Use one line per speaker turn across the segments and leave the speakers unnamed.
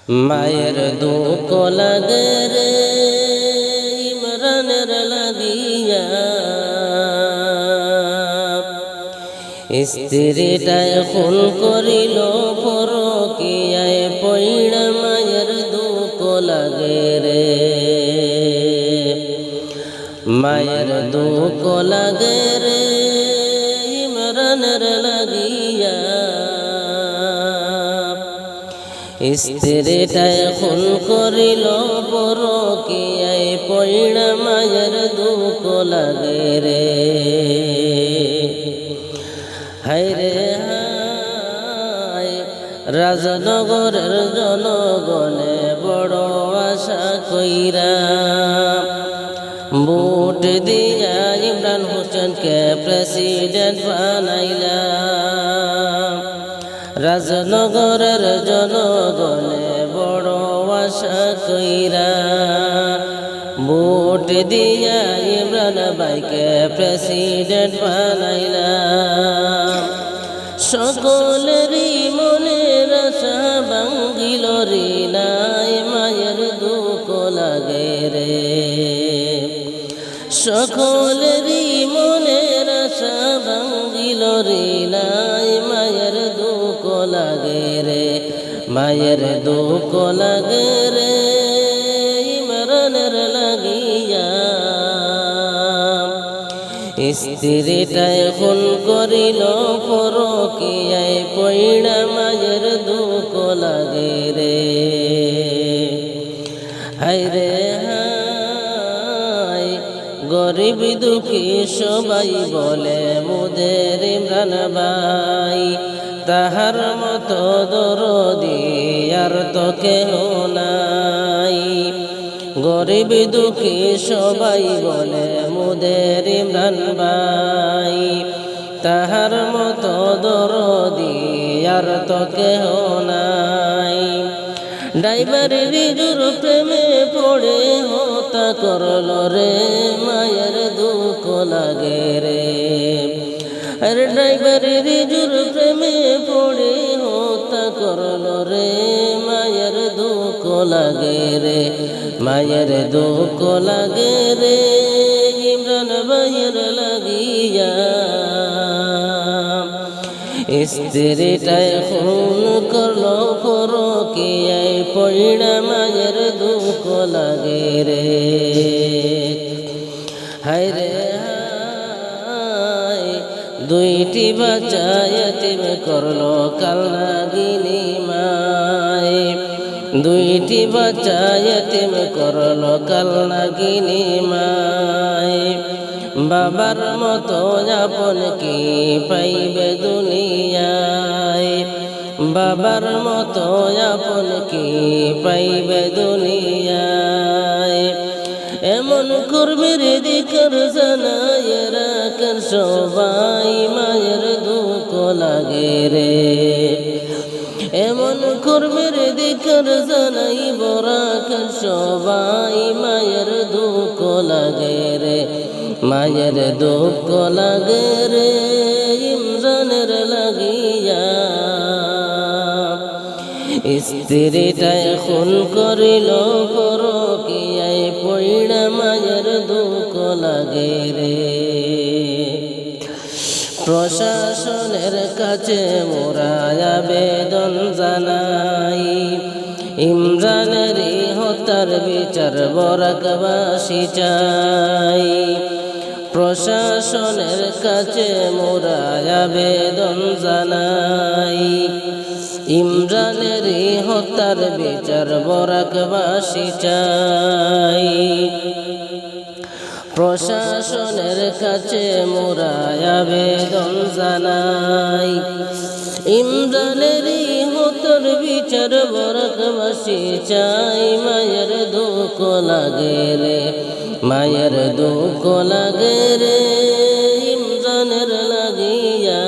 মায়ের দুঃখ লাগে রে ইমরানের লাগিয়া, স্ত্রীটায় খুন করিল পরকীয়ায় পইড়া, মায়ের দুঃখ লাগে রে, মায়ের দুঃখ লাগে রে ইমরানের লাগিয়া, স্ত্রীটায় খুন করিল পরকীয়ায় পইড়া, মায়ের দুঃখ লাগে রে। হায়রে হায় রাজনগরের জনগণে বড় আশা কইরা ভোট দিয়া ইমরান হোসেনকে প্রেসিডেন্ট বানাইলা। রাজনগরের জনগণে বড় আশা কইরা ভোট দিয়া ইমরান ভাইকে প্রেসিডেন্ট বানাইলা। সকলেরই মনের আশা ভাঙ্গিল রে নাই, মায়ের দুঃখ লাগে রে, সকলেরই মনের আশা ভাঙ্গিল রে নাই, মায়ের দুঃখ লাগে রে, মায়ের দুঃখ লাগে রে ইমরানের লাগিয়া, স্ত্রীটায় খুন করিল পরকীয়ায় পইড়া, মায়ের দুঃখ লাগে রে। হায়রে হায় গরিব দুঃখী সবাই বলে মোদের ইমরান ভাই, তাহার মতো দরদি আর তো কেহ নাই। গরিব দুঃখী সবাই বলে মোদের ইমরান ভাই, তাহার মতো দরদি আর তো কেহ নাই। ড্রাইভারের রিজুর প্রেমে পড়ে হত্যা করল রে, মায়ের দুঃখ লাগে রে। আরে ড্রাইভারের রিজুর প্রেমে পড়ে হত্যা করল রে, মায়ের দুঃখ লাগে রে, মায়ের দুঃখ লাগে রে ইমরান ভাইয়ের লাগিয়া, স্ত্রীটায় খুন করল পরকীয়ায় পইড়া, মায়ের দুঃখ লাগে রে। হায়রে হায় দুইটি বাচ্চা এতিম করল কালনাগিনী মায়, দুইটি বাচ্চা এতিম করল কালনাগিনী মায়। বাবার মতো আপন কি পাইবে দুনিয়ায়, বাবার মতো আপন কি পাইবে দুনিয়ায়। এমন কর্মীর দিকর জানায় রাখার সবাই, মায়ের দুঃখ লাগে রে। এমন কর্মীর দিকর জানাই বরাখার সবাই, মায়ের দুঃখ লাগে রে, মায়ের দুঃখ লাগে রে ইমরানের লাগিয়া, স্ত্রীটায় খুন করিল পরকীয়ায় পইড়া, মায়ের দুঃখ লাগে রে। প্রশাসনের কাছে মোরা আবেদন জানাই, ইমরানের হত্যার বিচার বরাকবাসী চাই। প্রশাসনের কাছে মোরা আবেদন জানাই, ইমরানের হত্যার বিচার বরাকবাসী চাই। প্রশাসনের কাছে মোরা আবেদন জানাই, ইমরানের হত্যার বিচার বরাকবাসী চাই। মায়ের দুঃখ লাগে রে, মায়ের দুঃখ লাগে রে ইমরানের লাগিয়া,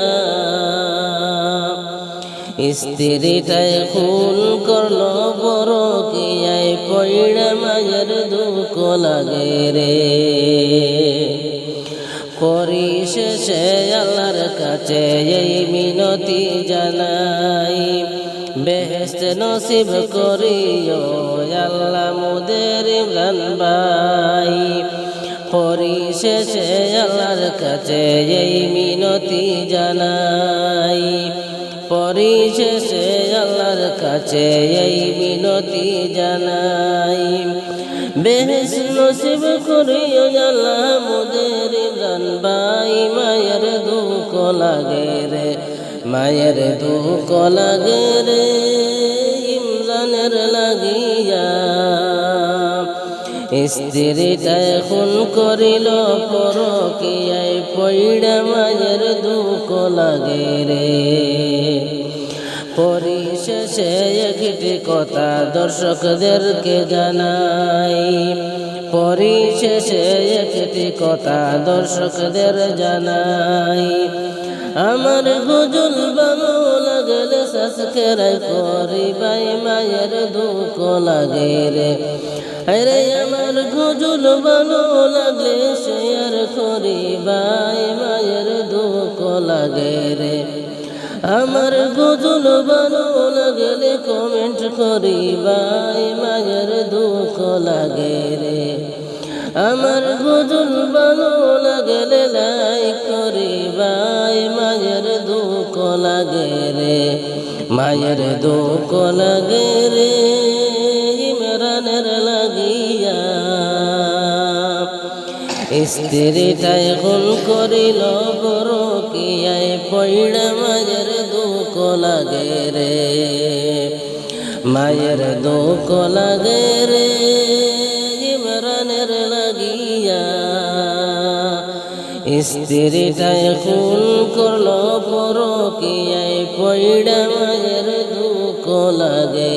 স্ত্রীটায় খুন করল পরকীয়ায় পইড়া, মায়ের দুঃখ লাগে রে। পরিশেষে আল্লাহর কাছে এই মিনতি জানাই, বেহেশত নসিব করিও আল্লাহ মোদের ইমরান ভাই। পরিশেষে আল্লাহর কাছে এই মিনতি জানাই, পরিশেষে আল্লাহর কাছে এই মিনতি জানাই। বেহেশত নসিব করিও আল্লাহ মোদের ইমরান ভাই। মায়ের দুঃখ লাগে রে, মায়ের দুঃখ লাগে রে ইমরানের লাগিয়া। স্ত্রীটা খুন করিল পরকীয়ায় পইড়া, মায়ের দুঃখ লাগে রে। পরিশেষে একটি কথা দর্শকদেরকে জানাই, পরিশেষে একটি কথা দর্শকদের জানাই। আমার গজল ভালো লাগলে সাসকেরাই করিবাই, মায়ের দুঃখ লাগে রে। আরে আমার গজল ভালো লাগলে শেয়ার করিবাই, মায়ের দুঃখ লাগে রে। আমার গজল ভালো লাগলে কমেন্ট করিবাই, মায়ের দুঃখ লাগে রে। আমার গজল ভালো লাগলে লাইক করিবাই, মায়ের দুঃখ লাগে রে। মায়ের দুঃখ লাগে রে ইমরানের লাগিয়া। স্ত্রীটাই খুন করিল পরকীয়ায় পইড়া, মায়ের দুঃখ লাগে রে। মায়ের দুঃখ লাগে রে ইমরানের লাগিয়া। স্ত্রীটাই খুন করলো পরকীয়ায় পইড়া, মায়ের দুঃখ লাগে।